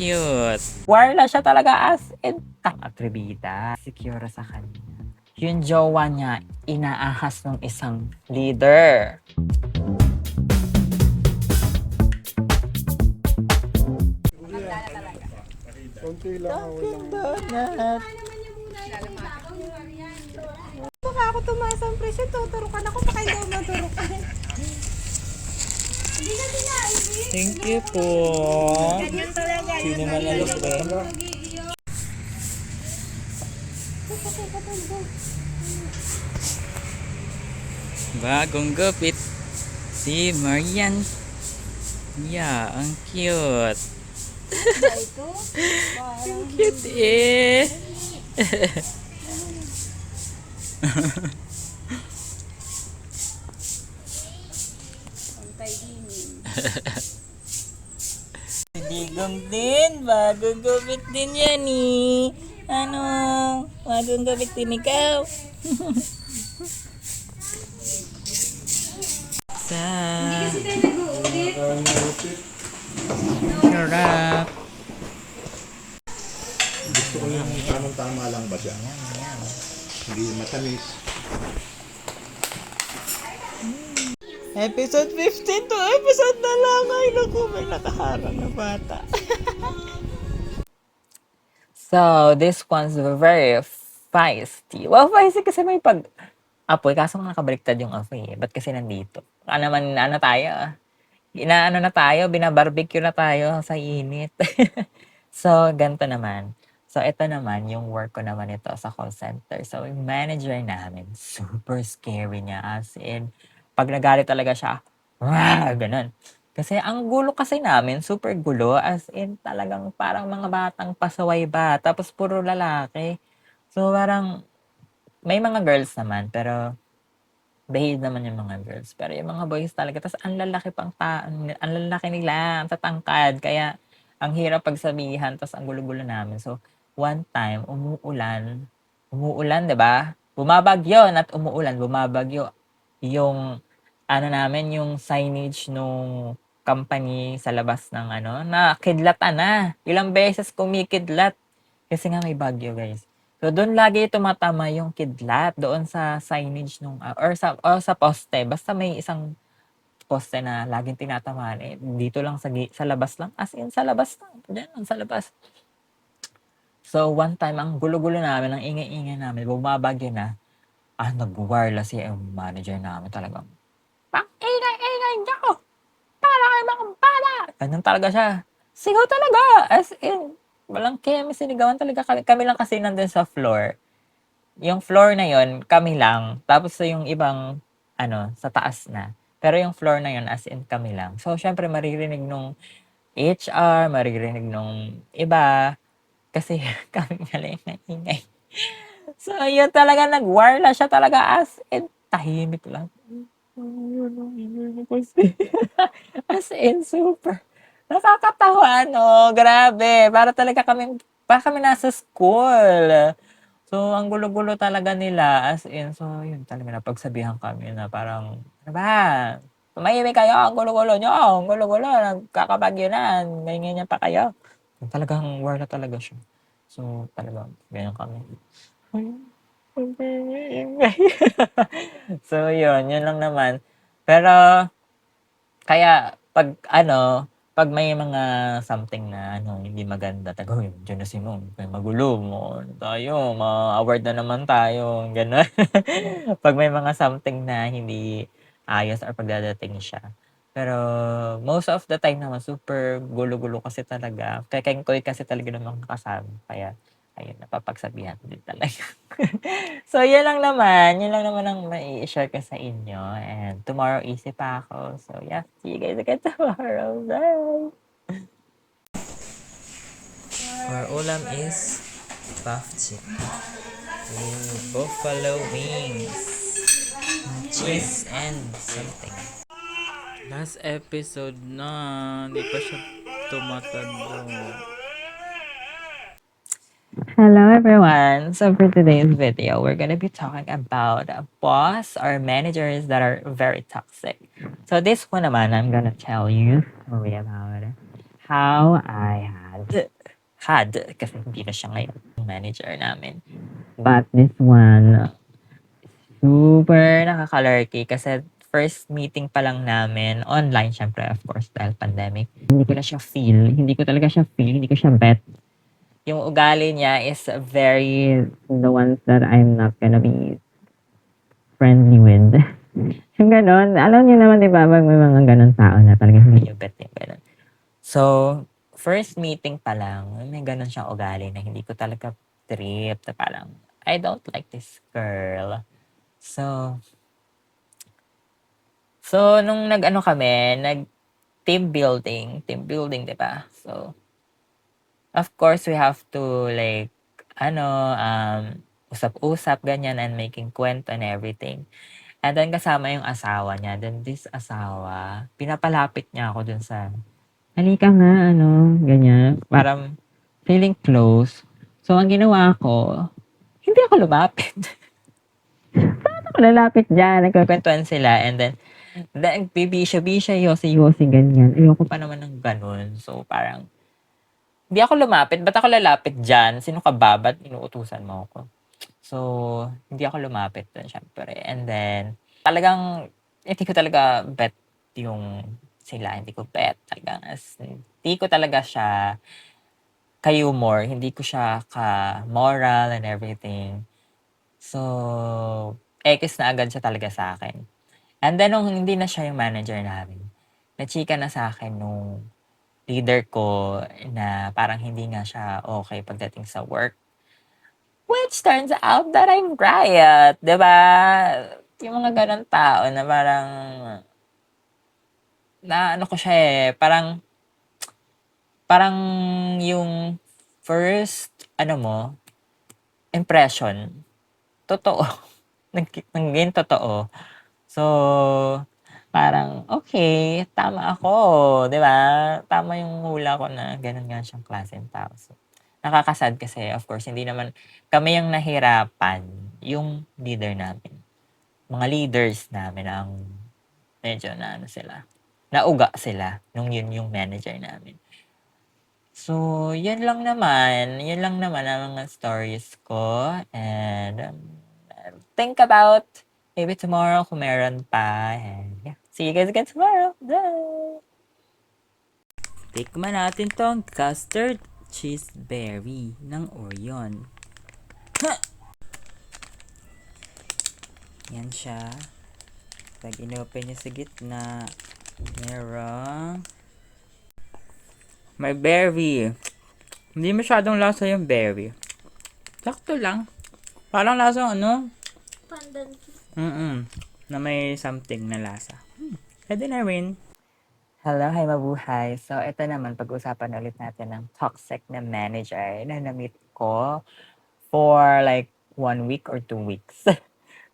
cute. Warla siya talaga as in atribida. Secure sa kanya. Yung jowa niya, inaahas ng isang leader. Konti lang ako lang. Donut. Baka ako tumaas ang presyo, tuturukan ako, baka hindi ako maturukan. Hindi na tinaibig. Thank you po. Ganyan talaga. Sino man nalagay? Bagong gupit. Si Marian. Yeah, ang cute. Ito, Ang cute eh. pantay dinin. Si Digong din. Bagong gupit din yan eh. Ano? Bagong gupit din ikaw. Sa Kasi tayo nag-uulit. sarap. Gusto ko yung tamang-tama lang ba siya? Hindi matamis. Episode 15 to episode na lang. Ay, naku, may nakaharang na bata. So, this one's very feisty. Well, feisty kasi may apoy. Kaso nga nakabaliktad yung apoy eh. Ba't kasi nandito? Naman, tayo? Inaano na tayo, binabarbecue na tayo sa init. So, ganito naman. So, ito naman, yung work ko naman ito sa call center. So, yung manager namin, super scary niya. As in, pag nagalit talaga siya, ganun. Kasi ang gulo kasi namin, super gulo. As in, talagang parang mga batang pasaway ba. Tapos, puro lalaki. So, parang, may mga girls naman, pero behave naman yung mga girls. Pero yung mga boys talaga, tas ang lalaki ang lalaki nila, ang tatangkad. Kaya, ang hirap pagsabihan, tas ang gulo-gulo namin. So, one time, umuulan, 'di ba? Bumabagyo, not umuulan, bumabagyo. Yung, ano namin, yung signage nung company sa labas ng na kidlatan na. Ilang beses kumikidlat. Kasi nga may bagyo, guys. So, doon lagi tumatama yung kidlat doon sa signage nung, or sa poste. Basta may isang poste na laging tinatamaan. Eh, dito lang sa labas lang. As in, sa labas lang. Diyan lang, sa labas. So, one time, ang gulo-gulo namin, ang ingay-ingay namin, bumabagyo na. Nag-wireless yung manager namin talagang, "Pang ingay-ingay niyo! Para kayo mga bata!" Ganun talaga siya. Sigaw talaga! As in, walang kemi, sinigawan talaga kami. Kami lang kasi nandun sa floor. Yung floor na yon kami lang. Tapos yung ibang, sa taas na. Pero yung floor na yon as in kami lang. So, syempre, maririnig nung HR, maririnig nung iba. Kasi kami pala yung naingay. So, yun talaga, nag-wireless siya talaga as in, tahimik lang. As in, super. Nakakatawa, no? Grabe. Para kami nasa school. So, ang gulo-gulo talaga nila, as in, so, yun talaga napagsabihan kami na parang, ano ba? Tumahimik kayo, ang gulo-gulo nyo, ang gulo-gulo, nagkakabagyo na, ganyan pa kayo. Talagang war na talaga siya. So, talagang, ganyan kami. So, yun lang naman. Pero, kaya, pag may mga something na hindi maganda, "Uy, diyan na si Ma'am, magulo mo tayo, ma-award na naman tayo," gano'n. Pag may mga something na hindi ayos or pagdadating siya. Pero most of the time naman super gulo-gulo kasi talaga, kekengkoy kasi talaga ng mga kasama kaya ayun, napapagsabihan din talaga. So, yun lang naman ang mai-share ko sa inyo and tomorrow easy pa ako. So, yeah, see you guys again tomorrow. Bye! Our ulam is puff chicken. Buffalo wings. Cheese and something. Last episode na. Hindi pa siya tumatanda. Hello everyone. So for today's video, we're gonna be talking about boss or managers that are very toxic. So this one naman, I'm gonna tell you a story about how I had, kasi hindi na siya ngayon, yung manager namin. But this one, super nakaka-lurky kasi first meeting pa lang namin, online syempre, of course, dahil pandemic. Hindi ko na siya feel, hindi ko talaga siya feel, hindi ko siya bet. Yung ugali niya is very, the ones that I'm not gonna be friendly with. Yung ganon, alam niyo naman, di ba, pag may mga ganon tao na talagang hindi niyo bet yung ganon. So, first meeting pa lang, may ganon siyang ugali na hindi ko talaga trip, na parang, I don't like this girl. So, nung nag-ano kami, team building, di ba? So, of course, we have to like, usap-usap, ganyan, and making kwento and everything. And then kasama yung asawa niya. Then this asawa, pinapalapit niya ako dun sa, halika nga, ganyan. Parang feeling close. So, ang ginawa ko, hindi ako lumapit. Saan ako lalapit dyan? Nagkakwentuhan sila. And then bibisya-bisya, yosi-yosi, ganyan. Ayoko pa naman ng ganun. So, parang, hindi ako lumapit. Ba't ako lalapit dyan? Sino ka ba? Ba't inuutusan mo ako? So, hindi ako lumapit dun, syempre. And then, talagang, hindi ko talaga bet yung sila. Hindi ko bet. Talagang, hindi ko talaga siya ka-humor. Hindi ko siya ka-moral and everything. So, ekis na agad siya talaga sa akin. And then, nung hindi na siya yung manager namin, nachika na sa akin nung leader ko na parang hindi nga siya okay pagdating sa work. Which turns out that I'm right. Diba? Yung mga ganun tao na parang, na ano ko siya parang yung first, impression, totoo. Naging totoo. So, parang, okay, tama ako, di ba? Tama yung hula ko na ganun nga siyang klaseng tao. So, nakakasad kasi, of course, hindi naman kami yung nahirapan, yung leader namin. Mga leaders namin ang medyo nauga sila nung yun yung manager namin. So, yun lang naman. Yun lang naman ang mga stories ko. And, think about maybe tomorrow kung meron pa. And yeah, see you guys again tomorrow. Bye! Tikman natin tong custard cheese berry ng Orion. Ha! Yan siya. Pag inopen niya sa gitna, merong may berry. Hindi masyadong lasa yung berry. Sakto lang. Parang lasang Pandan. na may something na lasa. Pwede na rin. Hello, hi mabuhay. So, ito naman, pag-usapan ulit natin ng toxic na manager na na-meet ko for like 1 week or 2 weeks.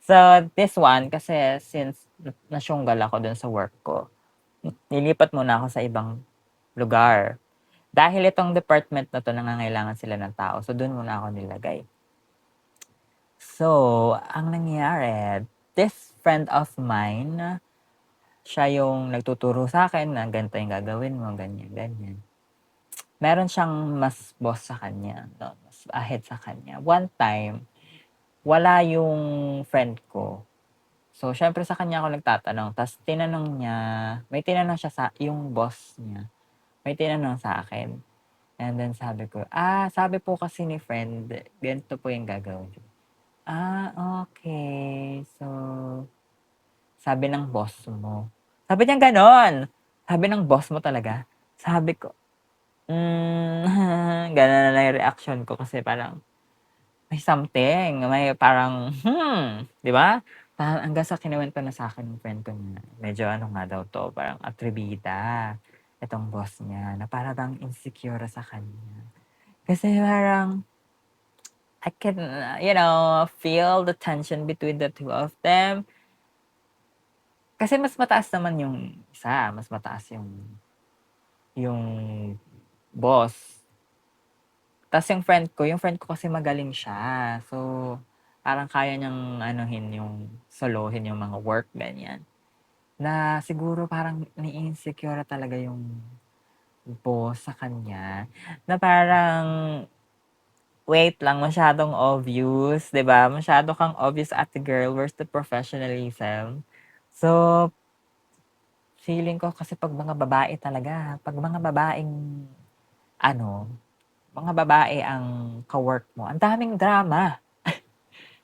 So, this one, kasi since nasyunggal ako dun sa work ko, nilipat muna ako sa ibang lugar. Dahil itong department na to, nangangailangan sila ng tao. So, dun muna ako nilagay. So, ang nangyari, this friend of mine, siya yung nagtuturo sa akin na ganito yung gagawin mo, ganyan, ganyan. Meron siyang mas boss sa kanya, no? Mas ahead sa kanya. One time, wala yung friend ko. So, syempre sa kanya ako nagtatanong. Tapos, may tinanong siya yung boss niya. May tinanong sa akin. And then, sabi po kasi ni friend, ganito po yung gagawin. Okay. So, sabi ng boss mo. Sabi niya ganon. Sabi ng boss mo talaga. Sabi ko, ganon na lang yung reaction ko kasi parang may something. May parang, di ba? Hanggang sa kinuwento na sa akin ng friend ko na medyo nga daw to, parang atribida itong boss niya na parang insecure sa kanya. Kasi parang, I can, feel the tension between the two of them. Kasi mas mataas naman yung isa, mas mataas yung boss. Tas yung friend ko kasi magaling siya. So, parang kaya niyang solohin yung mga work, ganyan. Na siguro parang ni-insecure talaga yung boss sa kanya na parang, wait lang, masyadong obvious, 'di ba? Masyado kang obvious ate girl, where's the professionalism? So, feeling ko kasi 'pag mga babae talaga, 'pag mga babaeng ano, mga babae ang ka-work mo, ang daming drama.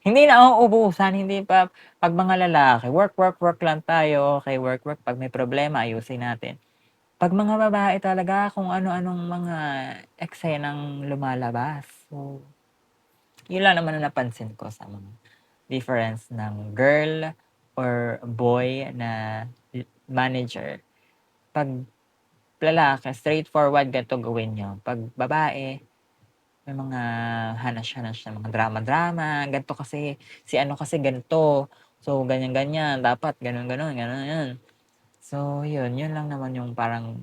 Hindi na nauubusan, hindi pa 'pag mga lalaki, work, work, work lang tayo, okey, work, work, 'pag may problema ayusin natin. 'Pag mga babae talaga kung ano-anong mga eksenang lumalabas. So, yun lang naman ang napansin ko sa mga difference ng girl or boy na manager. 'Pag lalaki, straightforward, ganito gawin niyo. 'Pag babae, may mga hanas-hanas na mga drama-drama, ganito kasi, si ano kasi ganito, so ganyan-ganyan, dapat gano'n, gano'n, gano'n, yun. So yun, yun lang naman yung parang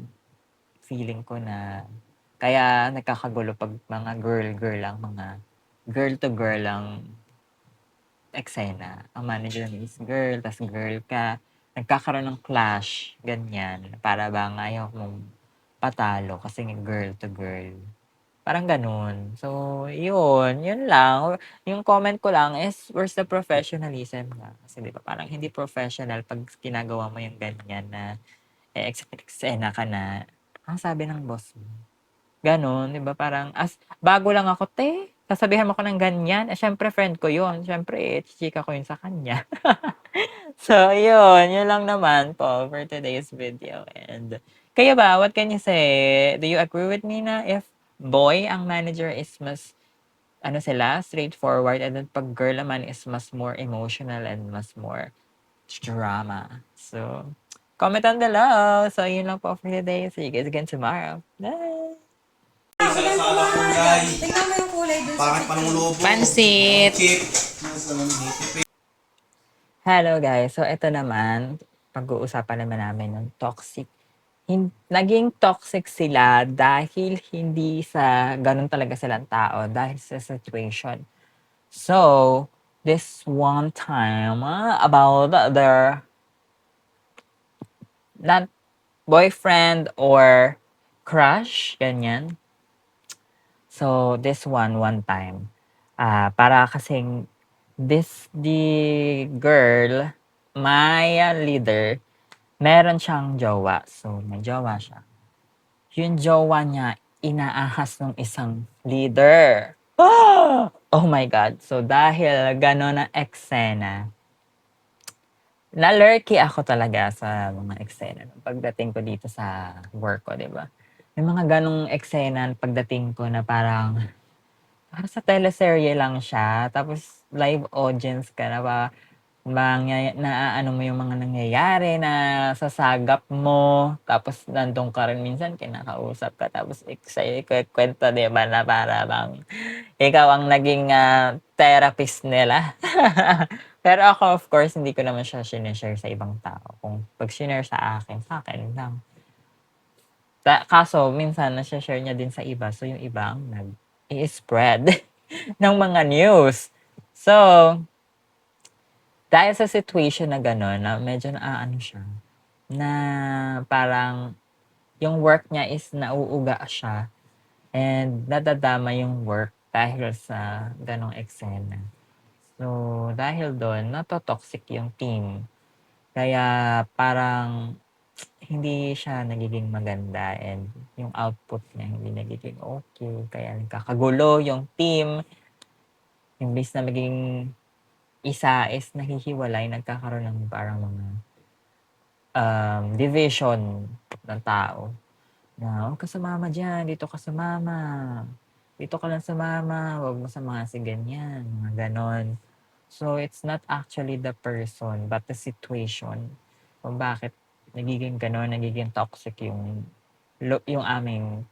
feeling ko na kaya nagkakagulo 'pag mga girl-girl lang, mga girl to girl lang eksena. Ang manager mo is girl, tas girl ka, nagkakaroon ng clash, ganyan. Para bang ayaw mong patalo kasi nga girl to girl. Parang gano'n. So, yun lang. Yung comment ko lang is where's the professionalism nga? Kasi 'di ba parang hindi professional 'pag ginagawa mo yung ganyan na eksena ka na, ang sabi ng boss mo? Gano'n, 'di ba parang bago lang ako, "Te, sasabihan mo ako ng ganyan?" Eh, siyempre friend ko yun, siyempre chichika ko yun sa kanya. So yun lang naman po for today's video and kayo ba, what can you say? Do you agree with me na if boy ang manager is mas ano sila, straightforward and then 'pag girl naman is mas more emotional and mas more drama. So, comment down below. So yun lang po for today. See you guys again tomorrow. Bye! Salasala kulay. Tingnan mo yung kulay dun sa Pangit pa ng lobo. Pansit! Chip. Hello guys, so ito naman, pag-uusapan naman namin ng toxic. Naging toxic sila dahil hindi sa ganun talaga silang tao, dahil sa situation. So, this one time, about their not boyfriend or crush, ganyan. So, this one time, para kasing the girl, my leader, meron siyang jowa. So, may jowa siya. Yung jowa niya, inaahas ng isang leader. Oh my God. So, dahil gano'n ang eksena, na-lurky ako talaga sa mga eksena nung pagdating ko dito sa work ko, 'di ba? May mga gano'ng eksena pagdating ko na parang sa teleserye lang siya, tapos live audience ka na ba, naaano mo yung mga nangyayari, nasasagap mo, tapos nandun ka rin minsan kinakausap ka, tapos sa'yo ikukuwento, 'di ba, na para bang ikaw ang naging, therapist nila. Pero ako of course hindi ko naman siya shine-share sa ibang tao, kung 'pag shinare sa akin lang. Kaso minsan nashe-share niya din sa iba, so yung iba ang nag-i-spread ng mga news. So, dahil sa situation na gano'n na medyo naaano siya, na parang yung work niya is nauuga siya and nadadama yung work dahil sa gano'ng eksena. So, dahil do'n nato-toxic yung team. Kaya parang hindi siya nagiging maganda and yung output niya hindi nagiging okey, kaya nagkakagulo yung team. Imbes na maging isa is nahihiwalay, nagkakaroon ng parang mga, division ng tao na, "Huwag ka sumama diyan, dito ka sumama. Dito ka lang sumama, wag mo samahan si ganyan," mga gano'n. So, it's not actually the person but the situation kung bakit nagiging gano'n, nagiging toxic yung aming,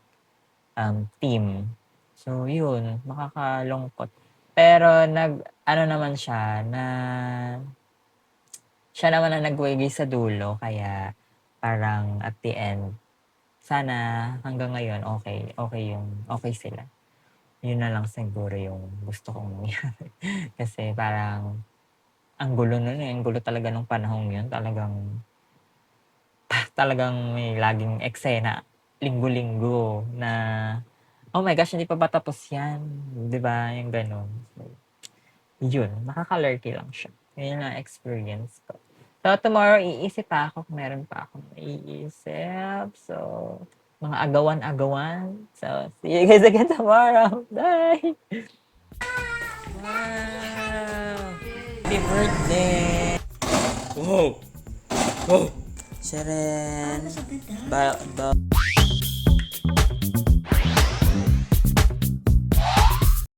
team. So yun, makakalungkot. Pero nag-ano naman siya na siya naman ang nagwagi sa dulo kaya parang at the end, sana hanggang ngayon okey sila. Yun na lang siguro yung gusto kong mangyari. Kasi parang ang gulo nun, ang gulo talaga nung panahong yun, talagang may laging eksena. linggo-linggo na, oh my gosh, hindi pa ba tapos yan? Di ba? Yung ganun. So, yun, nakaka-lurky lang siya. Yun ang experience ko. So, tomorrow, iisip pa ako kung meron pa akong iisip. So, mga agawan-agawan. So, see you guys again tomorrow. Bye! Wow! Happy birthday! Wow! Wow! Sharon! Ba